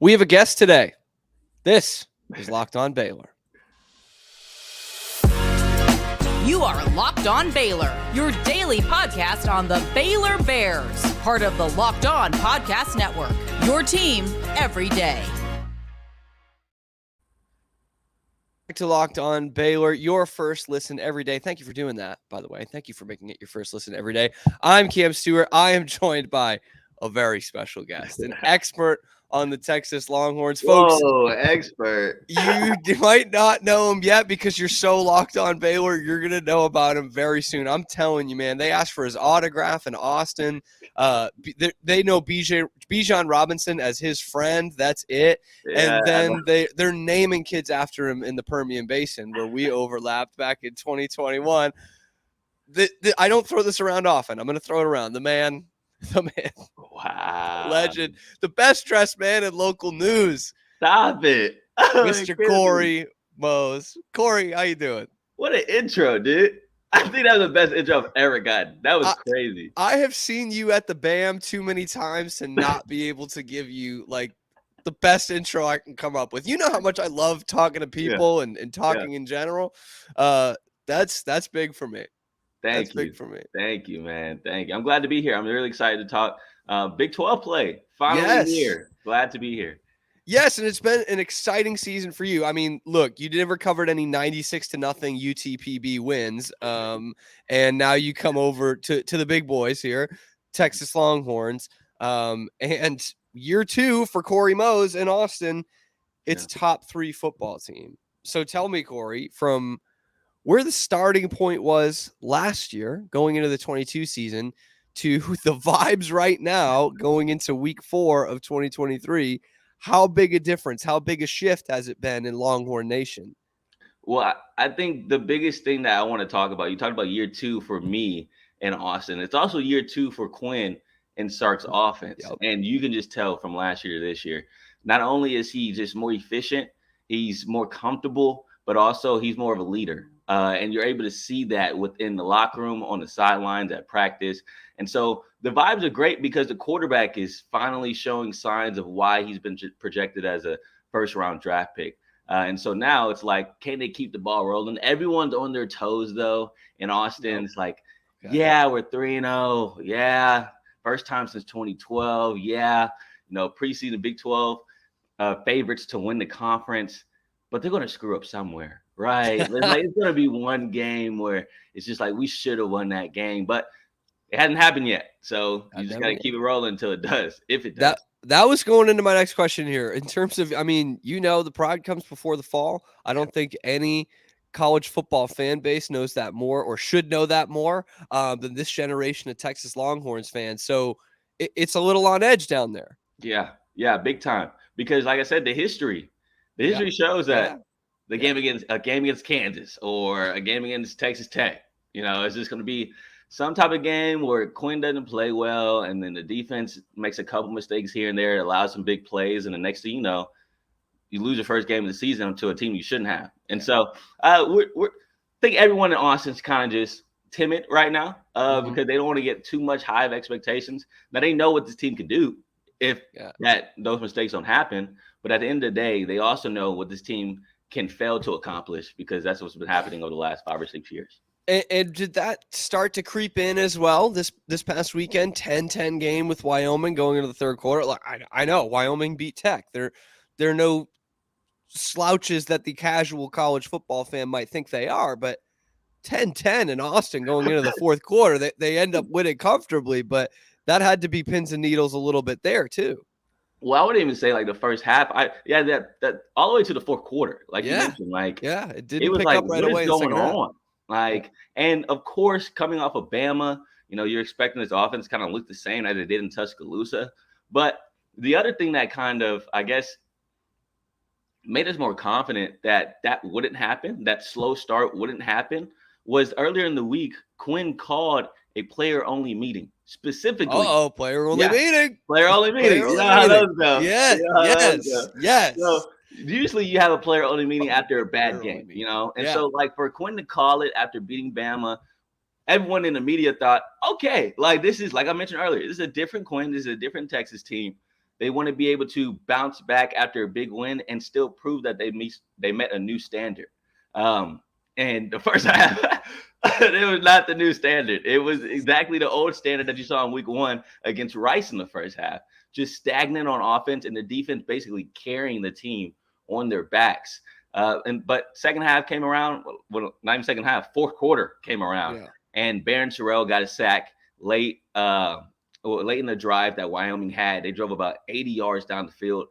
We have a guest today. This is Locked On Baylor. You are Locked On Baylor, your daily podcast on the Baylor Bears, part of the Locked On Podcast Network, your team every day. Back to Locked On Baylor, your first listen every day. Thank you for doing that, by the way. Thank you for making it your first listen every day. I'm Cam Stewart. I am joined by a very special guest, an expert on the Texas Longhorns. Folks, whoa, expert. You might not know him yet because you're so locked on Baylor. You're going to know about him very soon. I'm telling you, man. They asked for his autograph in Austin. They know Bijan Robinson as his friend. That's it. Yeah. And then they're naming kids after him in the Permian Basin where we overlapped back in 2021. I don't throw this around often. I'm going to throw it around. The man. Wow. Legend. The best dressed man in local news. Stop it. Mr. Cory Mose. Cory, how you doing? What an intro, dude. I think that was the best intro I've ever gotten. That was crazy. I have seen you at the BAM too many times to not be able to give you like the best intro I can come up with. You know how much I love talking to people and talking in general. That's big for me. Thank you. Big for me. Thank you, man. Thank you. I'm glad to be here. I'm really excited to talk Big 12 play. Finally here. Glad to be here. Yes, and it's been an exciting season for you. I mean, look, you never covered any 96-0 UTPB wins, and now you come over to the big boys here, Texas Longhorns, and year 2 for Cory Mose in Austin. It's top 3 football team. So tell me, Cory, from where the starting point was last year going into the 22 season to the vibes right now going into week 4 of 2023, how big a difference, how big a shift has it been in Longhorn Nation? Well, I think the biggest thing that I want to talk about, you talked about year 2 for me in Austin. It's also year 2 for Quinn and Sark's offense. Yep. And you can just tell from last year to this year, not only is he just more efficient, he's more comfortable, but also he's more of a leader. And you're able to see that within the locker room, on the sidelines, at practice. And so the vibes are great because the quarterback is finally showing signs of why he's been projected as a first-round draft pick. And so now it's like, can they keep the ball rolling? Everyone's on their toes, though, in Austin. It's like, we're 3-0. Yeah, first time since 2012. Yeah, preseason Big 12 favorites to win the conference. But they're going to screw up somewhere, right? It's going to be one game where it's just like, we should have won that game, but it hasn't happened yet. So you just got to keep it rolling until it does, if it does. That was going into my next question here. In terms of, I mean, the pride comes before the fall. I don't think any college football fan base knows that more or should know that more than this generation of Texas Longhorns fans. So it's a little on edge down there. Yeah, big time. Because like I said, the history shows that the game against Kansas or a game against Texas Tech, it's just going to be some type of game where Quinn doesn't play well, and then the defense makes a couple mistakes here and there, allows some big plays, and the next thing you know, you lose your first game of the season to a team you shouldn't have. And so I think everyone in Austin's kind of just timid right now because they don't want to get too much high of expectations. Now they know what this team can do if those mistakes don't happen. But at the end of the day, they also know what this team can fail to accomplish because that's what's been happening over the last 5 or 6 years. And did that start to creep in as well this past weekend? 10-10 game with Wyoming going into the third quarter. Like I know Wyoming beat Tech. They're no slouches that the casual college football fan might think they are, but 10-10 in Austin going into the fourth quarter, they end up winning comfortably. But that had to be pins and needles a little bit there too. Well, I wouldn't even say like the first half. That all the way to the fourth quarter, like you mentioned, it didn't was pick like, up right what away. Is going on? And of course, coming off of Bama, you're expecting this offense kind of look the same as it did in Tuscaloosa. But the other thing that kind of, I guess, made us more confident that wouldn't happen, that slow start wouldn't happen, was earlier in the week, Quinn called a player-only meeting. Specifically, player-only meeting. Player-only meeting. You know how those go. Yes. So usually you have a player-only meeting after a bad game, And so, like, for Quinn to call it after beating Bama, everyone in the media thought, okay, like, this is, like I mentioned earlier, this is a different Quinn. This is a different Texas team. They want to be able to bounce back after a big win and still prove that they met a new standard. And the first half, it was not the new standard. It was exactly the old standard that you saw in week 1 against Rice in the first half. Just stagnant on offense and the defense basically carrying the team on their backs. But second half came around. Well, not even second half. Fourth quarter came around, and Barron Sherrill got a sack late in the drive that Wyoming had. They drove about 80 yards down the field.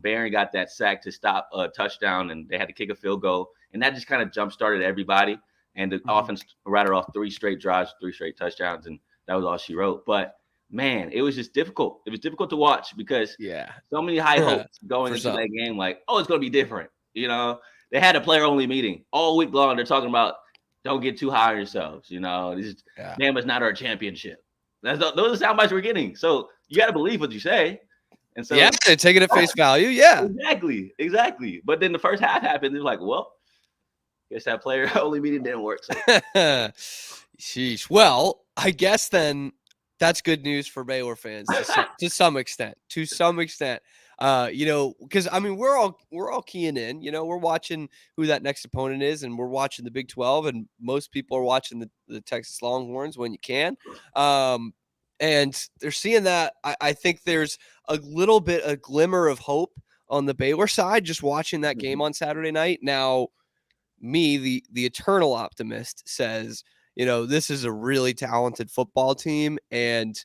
Barron got that sack to stop a touchdown, and they had to kick a field goal. And that just kind of jump-started everybody. And the offense rattled off 3 straight drives, 3 straight touchdowns, and that was all she wrote. But, man, it was just difficult. It was difficult to watch because so many high hopes going into that game, like, oh, it's going to be different. You know, they had a player-only meeting. All week long, they're talking about don't get too high on yourselves. You know, this is Bama's not our championship. Those are the sound bites we're getting. So you got to believe what you say. And so take it at face value. Yeah, exactly. But then the first half happened. They're like, well, guess that player only meeting didn't work. So. Sheesh. Well, I guess then that's good news for Baylor fans to some extent. To some extent, you know, because I mean we're all keying in. You know, we're watching who that next opponent is, and we're watching the Big 12, and most people are watching the Texas Longhorns when you can. And they're seeing that. I think there's a glimmer of hope on the Baylor side just watching that game on Saturday night. Now, me, the eternal optimist, says, you know, this is a really talented football team, and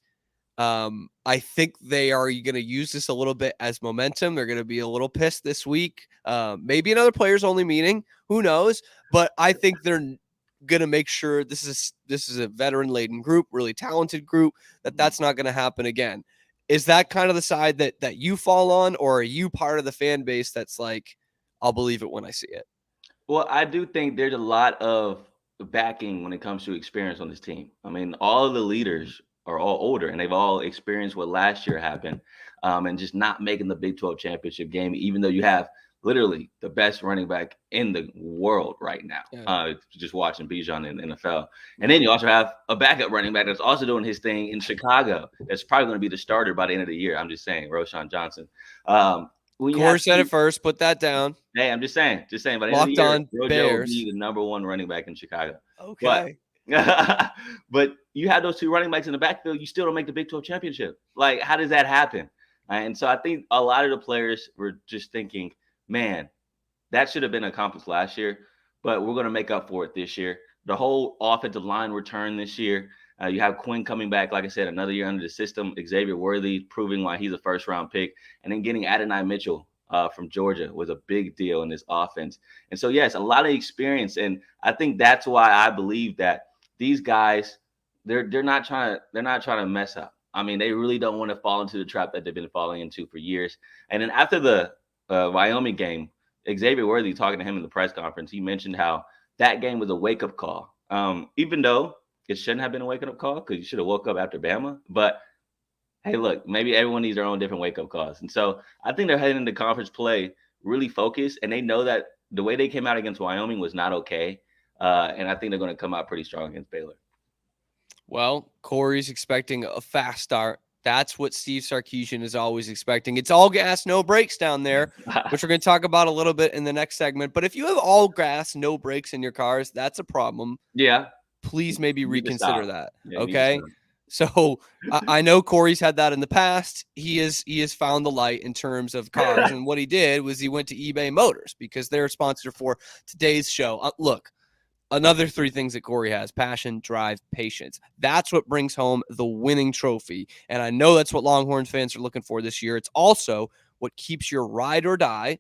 I think they are going to use this a little bit as momentum. They're going to be a little pissed this week. Maybe another players only meeting, who knows? But I think they're going to make sure this is a veteran laden group, really talented group, that's not going to happen again. Is that kind of the side that you fall on, or are you part of the fan base that's like, I'll believe it when I see it? Well, I do think there's a lot of backing when it comes to experience on this team. I mean, all of the leaders are all older, and they've all experienced what last year happened, and just not making the Big 12 championship game, even though you have literally the best running back in the world right now. Just watching Bijan in the NFL. And then you also have a backup running back that's also doing his thing in Chicago. That's probably going to be the starter by the end of the year. I'm just saying, Roschon Johnson. Corey said it first. Put that down. Hey, I'm just saying. By the end Locked of the year, on Rojo Bears will be the number 1 running back in Chicago. Okay. But you have those 2 running backs in the backfield, you still don't make the Big 12 championship. Like, how does that happen? And so I think a lot of the players were just thinking, man, that should have been accomplished last year, but we're going to make up for it this year. The whole offensive line return this year. You have Quinn coming back, like I said, another year under the system. Xavier Worthy proving why he's a first-round pick. And then getting Adonai Mitchell from Georgia was a big deal in this offense. And so, yes, a lot of experience. And I think that's why I believe that these guys, they're not trying to mess up. I mean, they really don't want to fall into the trap that they've been falling into for years. And then after the Wyoming game, Xavier Worthy, talking to him in the press conference, he mentioned how that game was a wake-up call. Even though it shouldn't have been a wake-up call because you should have woke up after Bama. But, hey, look, maybe everyone needs their own different wake-up calls. And so I think they're heading into conference play really focused, and they know that the way they came out against Wyoming was not okay. And I think they're going to come out pretty strong against Baylor. Well, Corey's expecting a fast start. That's what Steve Sarkisian is always expecting. It's all gas, no brakes down there, which we're going to talk about a little bit in the next segment. But if you have all gas, no brakes in your cars, that's a problem. Yeah. Please maybe reconsider that. Okay. So I know Corey's had that in the past. He has found the light in terms of cars. And what he did was he went to eBay Motors because they're a sponsor for today's show. Look, another 3 things that Corey has: passion, drive, patience. That's what brings home the winning trophy. And I know that's what Longhorn fans are looking for this year. It's also what keeps your ride or die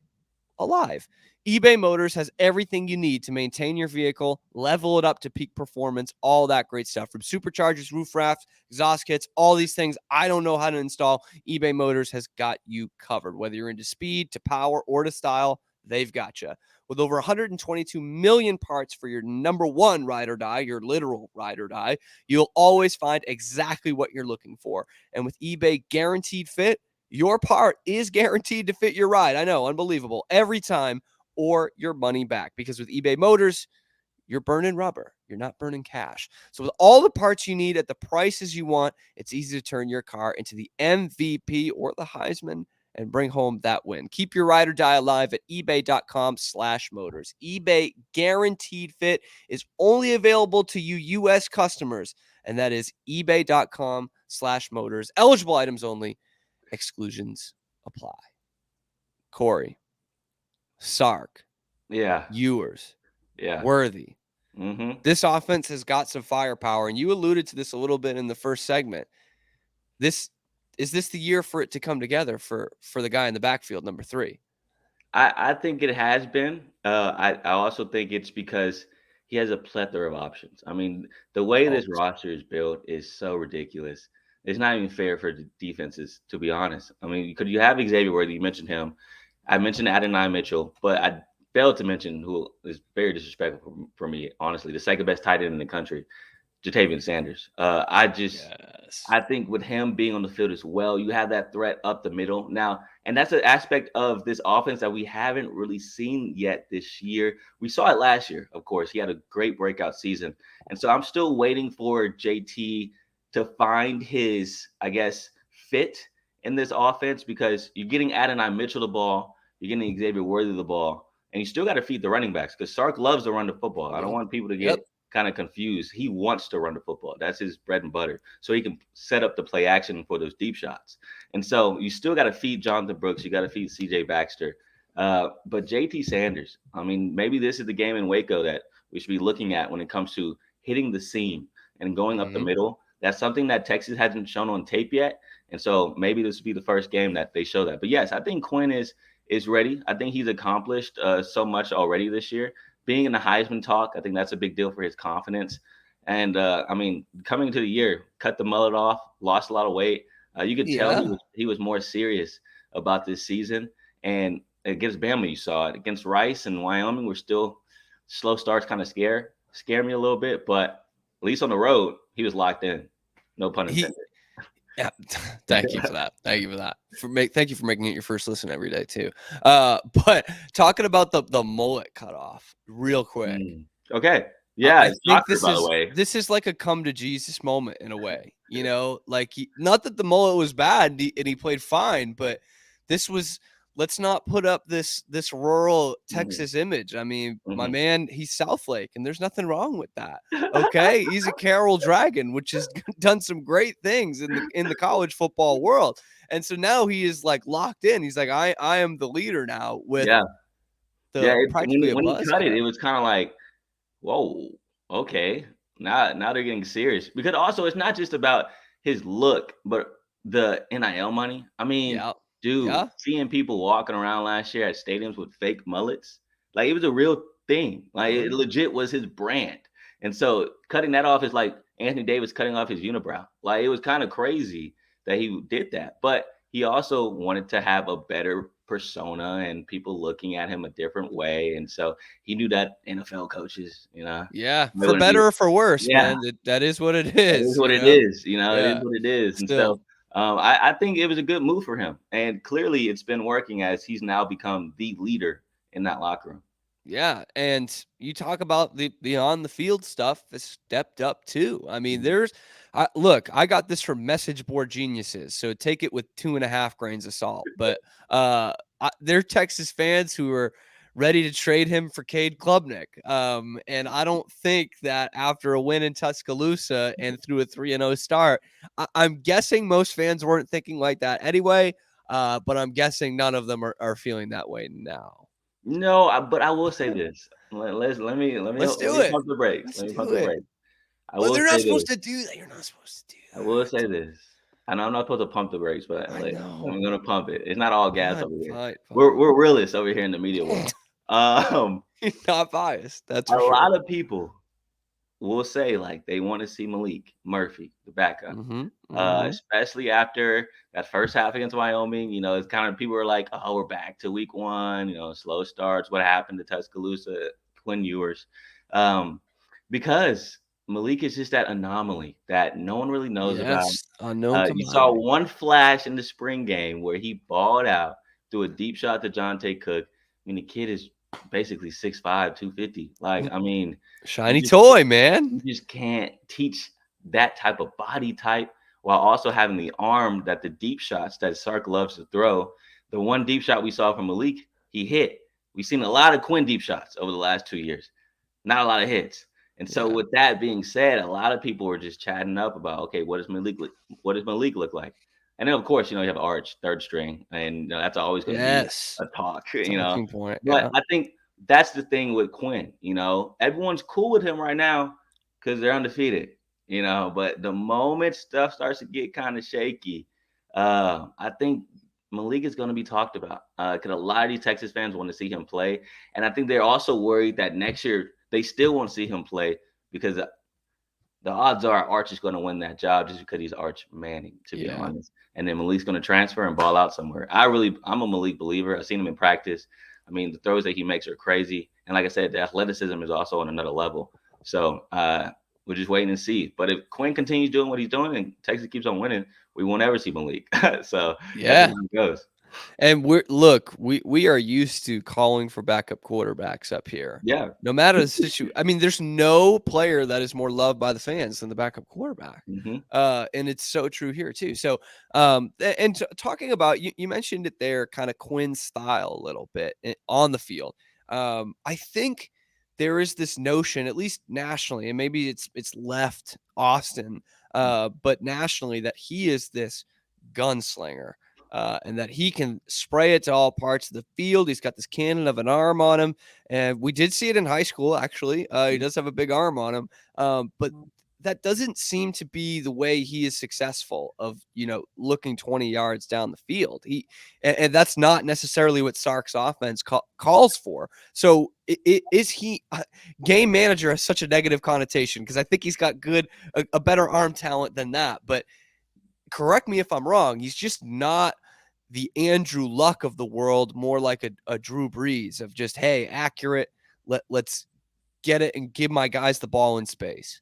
alive. eBay Motors has everything you need to maintain your vehicle, level it up to peak performance, all that great stuff. From superchargers, roof rafts, exhaust kits, all these things I don't know how to install, eBay Motors has got you covered. Whether you're into speed, to power, or to style, they've got you. With over 122 million parts for your number 1 ride or die, your literal ride or die, you'll always find exactly what you're looking for. And with eBay Guaranteed Fit, your part is guaranteed to fit your ride. I know, unbelievable. Every time, or your money back. Because with eBay Motors, you're burning rubber. You're not burning cash. So with all the parts you need at the prices you want, it's easy to turn your car into the MVP or the Heisman and bring home that win. Keep your ride or die alive at ebay.com/motors. eBay Guaranteed Fit is only available to you U.S. customers, and that is ebay.com/motors. Eligible items only. Exclusions apply. Cory, Sark, Yeah. Ewers, Yeah. Worthy. Mm-hmm. This offense has got some firepower, and you alluded to this a little bit in the first segment. Is this the year for it to come together for the guy in the backfield, number 3? I think it has been. I also think it's because he has a plethora of options. I mean, the way this Always. roster is built is so ridiculous. It's not even fair for the defenses, to be honest. I mean, could you have Xavier Worthy? You mentioned him. I mentioned Adonai Mitchell, but I failed to mention who is very disrespectful for me, honestly, the second best tight end in the country, Jatavian Sanders. Yes. I think with him being on the field as well, you have that threat up the middle now, and that's an aspect of this offense that we haven't really seen yet this year. We saw it last year, of course. He had a great breakout season, and so I'm still waiting for JT to find his, I guess, fit in this offense because you're getting Adonai Mitchell the ball, you're getting Xavier Worthy the ball, and you still got to feed the running backs because Sark loves to run the football. I don't want people to Yep. get kind of confused. He wants to run the football. That's his bread and butter. So he can set up the play action for those deep shots. And so you still got to feed Jonathan Brooks. You got to feed CJ Baxter. But JT Sanders, I mean, maybe this is the game in Waco that we should be looking at when it comes to hitting the seam and going up the Mhm. middle. That's something that Texas hasn't shown on tape yet. And so maybe this will be the first game that they show that. But yes, I think Quinn is ready. I think he's accomplished so much already this year. Being in the Heisman talk, I think that's a big deal for his confidence. And I mean, coming to the year, cut the mullet off, lost a lot of weight. You could tell Yeah. he was more serious about this season. And against Bama, you saw it. Against Rice and Wyoming, we're still slow starts, kind of scare me a little bit. But at least on the road, he was locked in. No pun He intended. Yeah, thank you for that. Thank you for that. Thank you for making it your first listen every day too. But talking about the mullet cutoff real quick. Okay. I Yeah, I it's think doctor, by the way. this is like a come to Jesus moment in a way, like not that the mullet was bad and he played fine, but this was, let's not put up this rural Mhm, Texas image. I mean, my mhm. man, he's Southlake, and there's nothing wrong with that. Okay, he's a Carroll Dragon, which has done some great things in the college football world, and so now he is like locked in. He's like, I am the leader now with Yeah. Yeah, the practically a when he buzz cut it, cut. it was kinda like, "Whoa, okay. Now they're getting serious." Because also it's not just about his look, but the NIL money. I mean, Yeah, dude, yeah. seeing people walking around last year at stadiums with fake mullets, like, it was a real thing. Like, it Mhm. legit was his brand. And so cutting that off is like Anthony Davis cutting off his unibrow. Like, it was kinda crazy that he did that, but he also wanted to have a better persona and people looking at him a different way, and so he knew that NFL coaches, Yeah, they for wouldn't be. better or for worse, Yeah, man. That is what it that is is, what it is, it is Yeah, what it is, and so, still. I think it was a good move for him, and clearly it's been working as he's now become the leader in that locker room. Yeah, and you talk about the on the field stuff has stepped up too. I mean, Mhm. look, I got this from message board geniuses, so take it with 2.5 grains of salt. But they're Texas fans who are ready to trade him for Cade Klubnik. And I don't think that after a win in Tuscaloosa and through a 3-0 start, I'm guessing most fans weren't thinking like that anyway. But I'm guessing none of them are feeling that way now. No, but I will say this. Let's Let do me it. pump the brakes. Let's Let me pump do the it. brakes. I But will they're not say supposed this. to do that. You're not supposed to do I will say that. this. I know I'm not supposed to pump the brakes, but I like, I'm gonna know. pump it. It's not all gas Fine, over here. fine, We're fine. we're realists over here in the media world. Um, You're not biased. That's a for sure. lot of people will say like they want to see Malik Murphy, the backup, Mhm. Mhm. especially after that first half against Wyoming. It's kind of people are like, "Oh, we're back to week one." Slow starts. What happened to Tuscaloosa? Quinn Ewers, um, because Malik is just that anomaly that no one really knows about. Yes, unknown You saw commodity. one flash in the spring game where he balled out, threw a deep shot to Jonte Cook. I mean, the kid is basically 6'5", 250. Like, I mean, you Shiny just toy, man. you just can't teach that type of body type while also having the arm that the deep shots that Sark loves to throw. The one deep shot we saw from Malik, he hit. We've seen a lot of Quinn deep shots over the last 2 years, not a lot of hits. And so, Yeah. with that being said, a lot of people were just chatting up about, okay, what does Malik look like? And then, of course, you have Arch, third string, and that's always going to be Yes. a talk, Talking point. But Yeah. I think that's the thing with Quinn. Everyone's cool with him right now because they're undefeated. But the moment stuff starts to get kind of shaky, I think Malik is going to be talked about because a lot of these Texas fans want to see him play, and I think they're also worried that next year they still won't see him play because the odds are Arch is going to win that job just because he's Arch Manning, to be honest. And then Malik's going to transfer and ball out somewhere. I'm a Malik believer. I've seen him in practice. I mean, the throws that he makes are crazy. And like I said, the athleticism is also on another level. So we're just waiting and see. But if Quinn continues doing what he's doing and Texas keeps on winning, we won't ever see Malik. So that's how it goes. And we are used to calling for backup quarterbacks up here. Yeah. No matter the situation. I mean, there's no player that is more loved by the fans than the backup quarterback. Mm-hmm. And it's so true here too. So, talking about you mentioned it there, kind of Quinn style a little bit on the field. I think there is this notion, at least nationally, and maybe it's left Austin, but nationally, that he is this gunslinger. And that he can spray it to all parts of the field. He's got this cannon of an arm on him. And we did see it in high school, actually. He does have a big arm on him. But that doesn't seem to be the way he is successful of, looking 20 yards down the field. And that's not necessarily what Sark's offense calls for. So is he game manager has such a negative connotation because I think he's got a better arm talent than that. But correct me if I'm wrong. He's just not the Andrew Luck of the world, more like a Drew Brees of just, hey, accurate. Let's get it and give my guys the ball in space.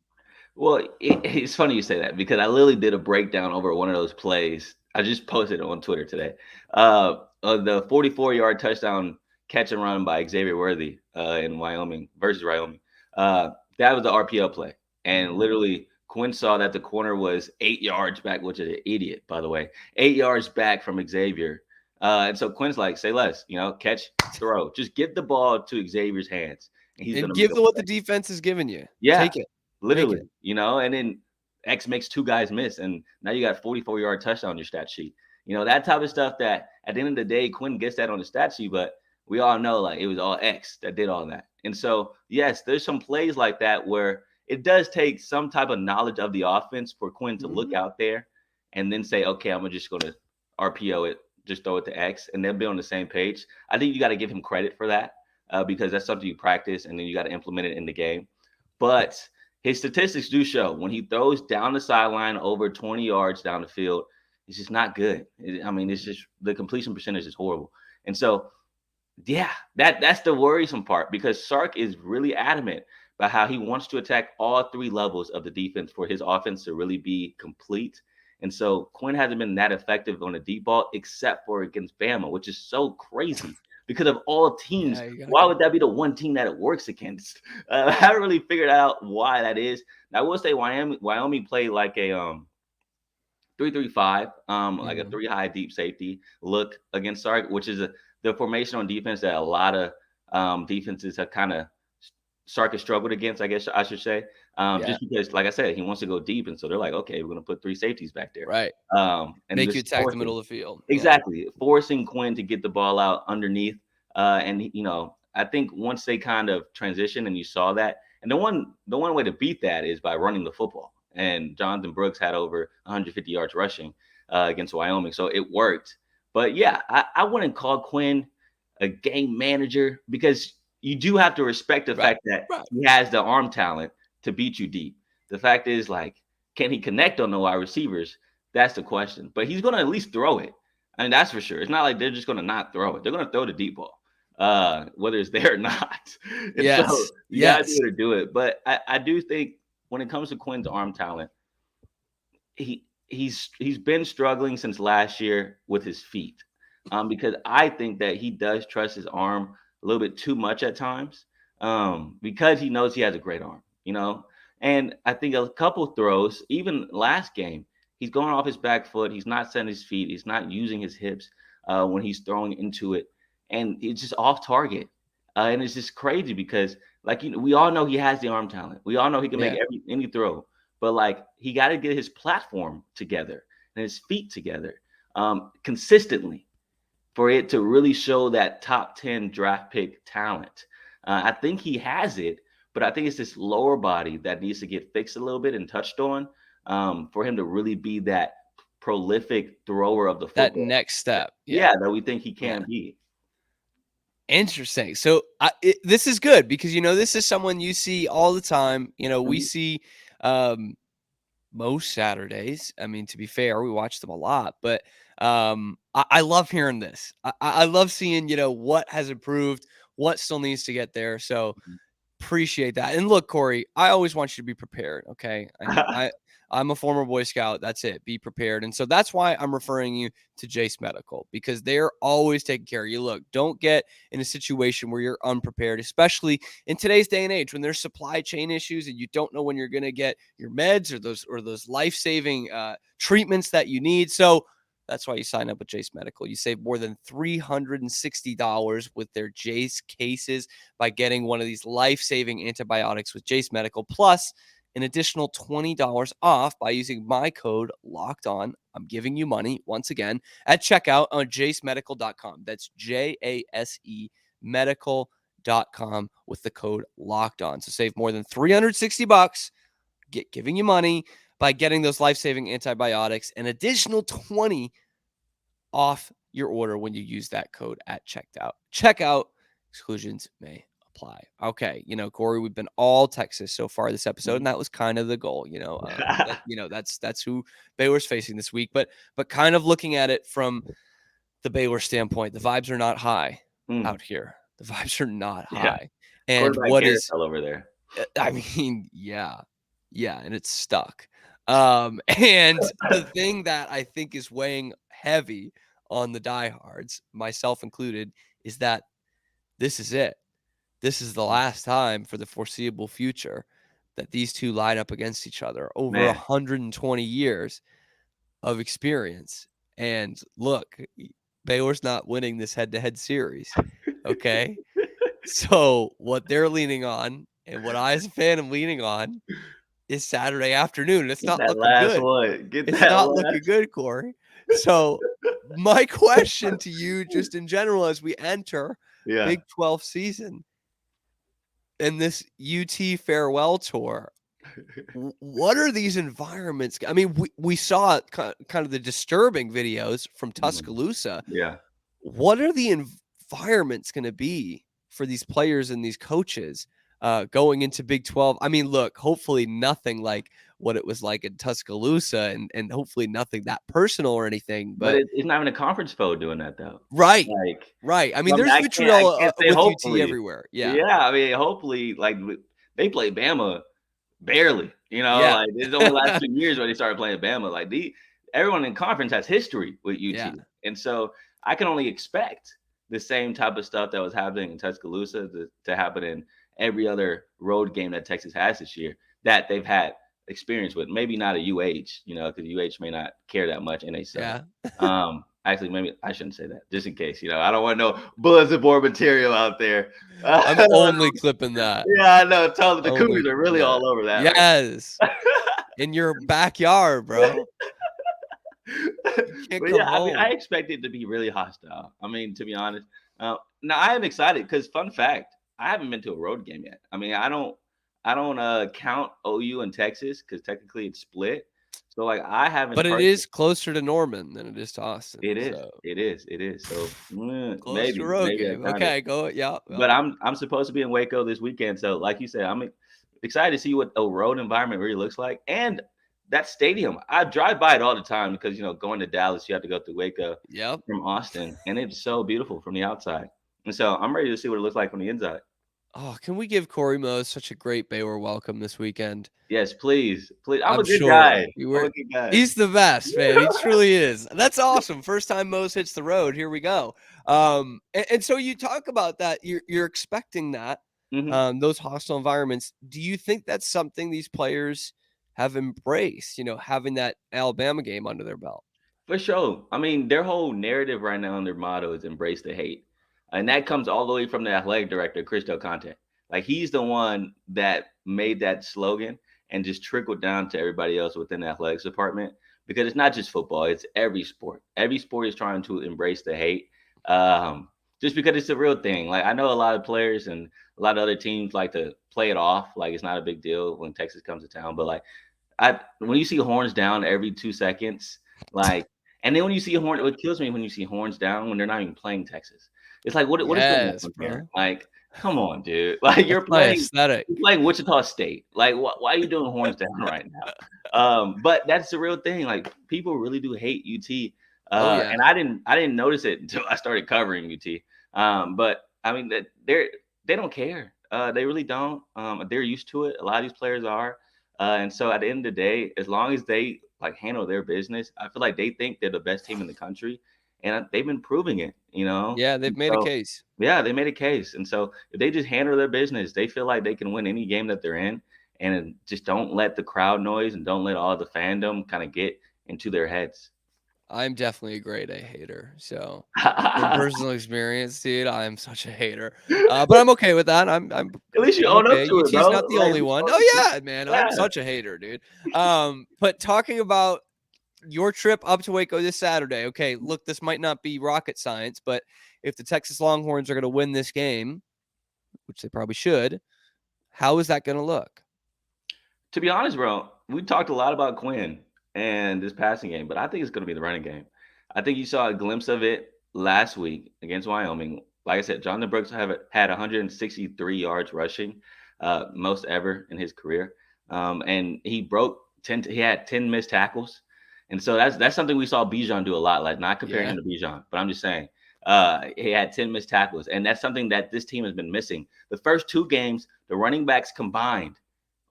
Well, it's funny you say that because I literally did a breakdown over one of those plays. I just posted it on Twitter today. The 44-yard touchdown catch and run by Xavier Worthy in Wyoming versus Wyoming. That was the RPO play. And literally Quinn saw that the corner was 8 yards back, which is an idiot, by the way, 8 yards back from Xavier. And so Quinn's like, say less, catch, throw. Just get the ball to Xavier's hands. And he's going to give them what the defense is giving you. Yeah. Take it. Literally, and then X makes two guys miss, and now you got 44-yard touchdown on your stat sheet. That type of stuff that at the end of the day, Quinn gets that on the stat sheet, but we all know like it was all X that did all that. And so, yes, there's some plays like that where it does take some type of knowledge of the offense for Quinn to look out there and then say, okay, I'm just going to RPO it, just throw it to X, and they'll be on the same page. I think you got to give him credit for that because that's something you practice, and then you got to implement it in the game. But his statistics do show when he throws down the sideline over 20 yards down the field, it's just not good. It's just the completion percentage is horrible. And so, yeah, that's the worrisome part because Sark is really adamant about how he wants to attack all three levels of the defense for his offense to really be complete. And so Quinn hasn't been that effective on the deep ball except for against Bama, which is so crazy. Because of all teams, why would that be the one team that it works against? I haven't really figured out why that is. Now, I will say Wyoming played like a 3-3-5, like a 3 high deep safety look against Sark, which is the formation on defense that a lot of defenses have kind of Sark has struggled against, I guess I should say. Just because, like I said, he wants to go deep, and so they're like, okay, we're going to put 3 safeties back there, right? And make you attack the middle of the field. Exactly, forcing Quinn to get the ball out underneath. And I think once they kind of transition, and you saw that, and the one way to beat that is by running the football. And Jonathan Brooks had over 150 yards rushing against Wyoming, so it worked. But yeah, I wouldn't call Quinn a game manager because you do have to respect the fact that he has the arm talent to beat you deep. The fact is, like, can he connect on the wide receivers? That's the question. But he's going to at least throw it. I mean, that's for sure. It's not like they're just going to not throw it. They're going to throw the deep ball, whether it's there or not. Yes. So you got to be able to do it. But I do think when it comes to Quinn's arm talent, he's been struggling since last year with his feet, because I think that he does trust his arm a little bit too much at times, because he knows he has a great arm, And I think a couple throws, even last game, he's going off his back foot. He's not setting his feet. He's not using his hips when he's throwing into it, and it's just off target. And it's just crazy because, like, we all know he has the arm talent. We all know he can make any throw, but like he got to get his platform together and his feet together consistently for it to really show that top 10 draft pick talent. I think he has it, but I think it's this lower body that needs to get fixed a little bit and touched on for him to really be that prolific thrower of the football. That next step. That we think he can be. Interesting. So this is good because, this is someone you see all the time. We see most Saturdays. I mean, to be fair, we watch them a lot, but I love hearing this. I love seeing, what has improved, what still needs to get there. So appreciate that. And look, Cory, I always want you to be prepared. Okay. I'm a former Boy Scout. That's it. Be prepared. And so that's why I'm referring you to Jase Medical, because they're always taking care of you. Look, don't get in a situation where you're unprepared, especially in today's day and age when there's supply chain issues and you don't know when you're going to get your meds or those life-saving treatments that you need. So that's why you sign up with Jase Medical. You save more than $360 with their Jase cases by getting one of these life-saving antibiotics with Jase Medical, plus an additional $20 off by using my code LOCKEDON. I'm giving you money once again at checkout on jasemedical.com. That's JASE medical.com with the code LOCKEDON. So save more than $360, giving you money by getting those life-saving antibiotics, an additional 20 off your order when you use that code at checkout. Exclusions may apply. Okay, Cory, we've been all Texas so far this episode, and that was kind of the goal. That's who Baylor's facing this week. But kind of looking at it from the Baylor standpoint, the vibes are not high out here. The vibes are not high. And what is over there? I mean, yeah, and it's stuck. And the thing that I think is weighing heavy on the diehards, myself included, is that this is it. This is the last time for the foreseeable future that these two line up against each other over 120 years of experience. And look, Baylor's not winning this head-to-head series. Okay. So what they're leaning on and what I as a fan am leaning on is Saturday afternoon. It's not looking good. It's not looking good, Cory. So my question to you, just in general, as we enter Big 12 season and this UT farewell tour, what are these environments? I mean, we saw kind of the disturbing videos from Tuscaloosa. Yeah. What are the environments going to be for these players and these coaches going into Big 12? I mean, look, hopefully nothing like what it was like in Tuscaloosa and hopefully nothing that personal or anything. But it's not even a conference foe doing that, though. Right. Right. I mean, there's vitriol with UT everywhere. Yeah. Yeah. I mean, hopefully, like, they play Bama barely, like it's only the last 2 years when they started playing Bama. Like everyone in conference has history with UT. And so I can only expect the same type of stuff that was happening in Tuscaloosa to happen in every other road game that Texas has this year that they've had experience with. Maybe not a because UH may not care that much and they suck. Actually, maybe I shouldn't say that just in case, I don't want no bulletin board material out there. I'm only clipping that. Yeah, I know. Totally. The Cougars are really all over that. Yes. In your backyard, bro. I expect it to be really hostile. I mean, to be honest. Now I am excited because, fun fact, I haven't been to a road game yet. I mean, I don't count OU and Texas because technically it's split. So like I haven't. But it is closer to Norman than it is to Austin. It is. So. It is. So maybe a road game. Okay, go. Yeah. But I'm supposed to be in Waco this weekend. So like you said, I'm excited to see what a road environment really looks like. And that stadium, I drive by it all the time because going to Dallas, you have to go through Waco. Yep. From Austin, and it's so beautiful from the outside. And so I'm ready to see what it looks like from the inside. Oh, can we give Cory Mose such a great Baylor welcome this weekend? Yes, please, please. I'm I'm a good sure guy. you I'm were. a good guy. He's the best, man. He truly is. That's awesome. First time Mose hits the road. Here we go. And so you talk about that. You're expecting that Mhm. those hostile environments. Do you think that's something these players have embraced? Having that Alabama game under their belt. For sure. I mean, their whole narrative right now and their motto is embrace the hate. And that comes all the way from the athletic director, Chris Del Conte. Like he's the one that made that slogan and just trickled down to everybody else within the athletics department because it's not just football, it's every sport. Every sport is trying to embrace the hate. Um, just because it's a real thing. Like I know a lot of players and a lot of other teams like to play it off like it's not a big deal when Texas comes to town. But like when you see horns down every 2 seconds, like, and then when you see what kills me when you see horns down when they're not even playing Texas. It's like, what is going Yes, on here? bro. Like, come on, dude. Like That's my aesthetic. you're playing Wichita State. Like, why are you doing horns down right now? But that's the real thing. Like, people really do hate UT. Oh yeah. And I didn't notice it until I started covering UT. But I mean that they don't care. They really don't. They're used to it. A lot of these players are. And so at the end of the day, as long as they like handle their business, I feel like they think they're the best team in the country, and they've been proving it. Yeah, they've And made a so case. yeah, they made a case. And so if they just handle their business, they feel like they can win any game that they're in, and just don't let the crowd noise and don't let all the fandom kind of get into their heads. I'm definitely a grade A hater. So from personal experience, dude, I'm such a hater. But I'm okay with that. At least you I'm own up okay. to it, UT's bro. not the Like, only we one. own up to Oh it. yeah, man. I'm Yeah. such a hater, dude. But talking about your trip up to Waco this Saturday. Okay, look, this might not be rocket science, but if the Texas Longhorns are going to win this game, which they probably should, how is that going to look? To be honest, bro, we talked a lot about Quinn and this passing game, but I think it's going to be the running game. I think you saw a glimpse of it last week against Wyoming. Like I said, Jonathan Brooks had 163 yards rushing, most ever in his career, and he broke 10. He had 10 missed tackles, and so that's something we saw Bijan do a lot. Like not comparing Yeah. him to Bijan, but I'm just saying he had 10 missed tackles, and that's something that this team has been missing. The first two games, the running backs combined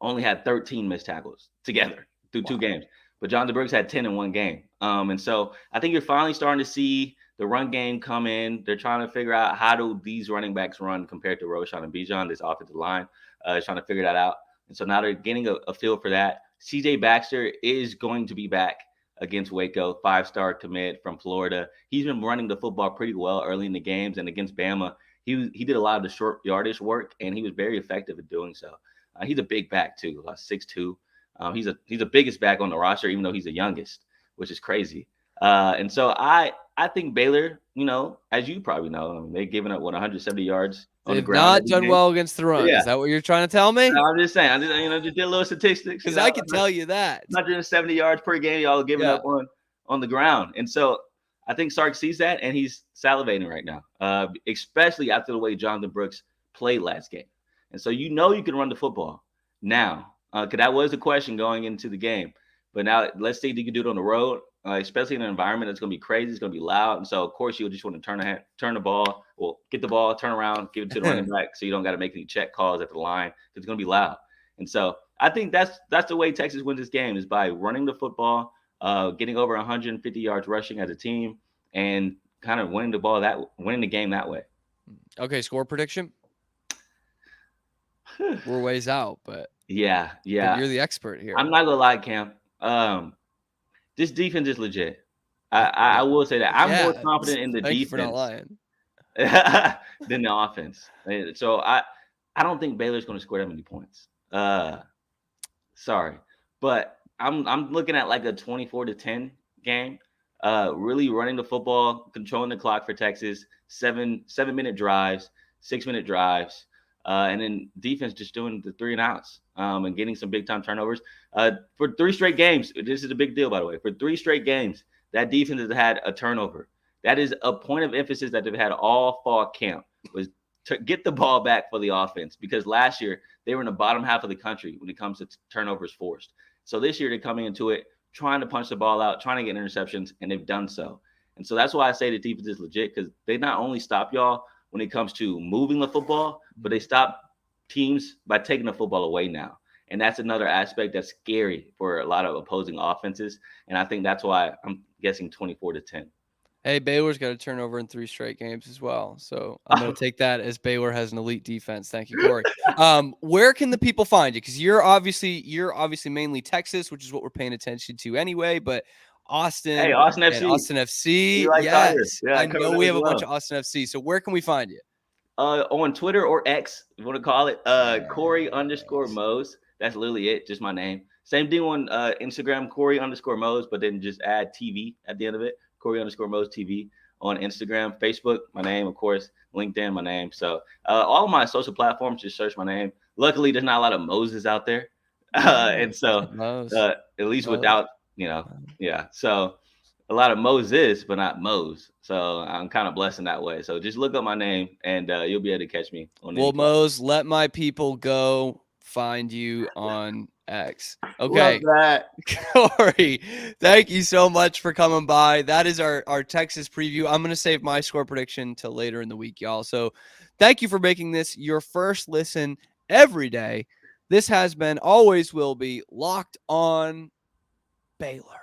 only had 13 missed tackles together through two Wow. games. But Jonathan Brooks had 10 in one game. And so I think you're finally starting to see the run game come in. They're trying to figure out how do these running backs run compared to Roshan and Bijan, this offensive line, is trying to figure that out. And so now they're getting a feel for that. CJ Baxter is going to be back against Waco, 5-star commit from Florida. He's been running the football pretty well early in the games, and against Bama, he did a lot of the short yardage work, and he was very effective at doing so. He's a big back too, 6'2". He's the biggest back on the roster, even though he's the youngest, which is crazy. And so I think Baylor, as you probably know, I mean, they've given up 170 yards on the They've ground not every done game. well against the run. Yeah, Is that what you're trying to tell me? no, I'm just saying. I just did a little statistics. Because I can tell you that. 170 yards per game, y'all giving Yeah. up on the ground, and so I think Sark sees that, and he's salivating right now, especially after the way Jonathan Brooks played last game. And so you can run the football now, because that was the question going into the game. But now let's see if you can do it on the road, especially in an environment that's going to be crazy. It's going to be loud, and so of course you just want to turn the ball, well, get the ball, turn around, give it to the running back, so you don't got to make any check calls at the line because it's going to be loud. And so I think that's the way Texas wins this game is by running the football, getting over 150 yards rushing as a team, and kind of winning the game that way. Okay, score prediction. We're ways out, but Yeah. you're the expert here. I'm not gonna lie, Cam. This defense is legit. I will say that I'm more confident in the Thank you for not defense lying. than the offense. So I don't think Baylor's going to score that many points. Sorry, but I'm looking at like a 24-10 game. Really running the football, controlling the clock for Texas. 7-minute drives, 6-minute drives, and then defense just doing the 3 and outs and getting some big time turnovers. For 3 straight games, this is a big deal, by the way. For 3 straight games, that defense has had a turnover. That is a point of emphasis that they've had all fall camp was to get the ball back for the offense, because last year they were in the bottom half of the country when it comes to turnovers forced. So this year they're coming into it trying to punch the ball out, trying to get interceptions, and they've done so. And so that's why I say the defense is legit, because they not only stop y'all when it comes to moving the football, but they stop teams by taking the football away now. And that's another aspect that's scary for a lot of opposing offenses. And I think that's why I'm guessing 24-10. Hey, Baylor's got a turnover in 3 straight games as well. So I'm going to take that as Baylor has an elite defense. Thank you, Cory. Where can the people find you? Because you're obviously mainly Texas, which is what we're paying attention to anyway. But Austin, Hey, Austin and FC. Austin FC. You like Yes, yeah, I know we have a bunch of Austin FC. So where can we find you? On Twitter or X, if you want to call it, Cory_Mose. That's literally it, just my name. Same thing on Instagram, Cory_Mose, but then just add TV at the end of it. Cory_Mose TV on Instagram, Facebook, my name, of course, LinkedIn, my name. So all my social platforms, just search my name. Luckily, there's not a lot of Moses out there. And so at least without, yeah. So a lot of Moses, but not Mose. So I'm kind of blessed in that way. So just look up my name and you'll be able to catch me on Well, Mose, let my people go find you on X. Okay. Love that. Cory, thank you so much for coming by. That is our Texas preview. I'm going to save my score prediction till later in the week, y'all. So thank you for making this your first listen every day. This has been, always will be, Locked On Baylor.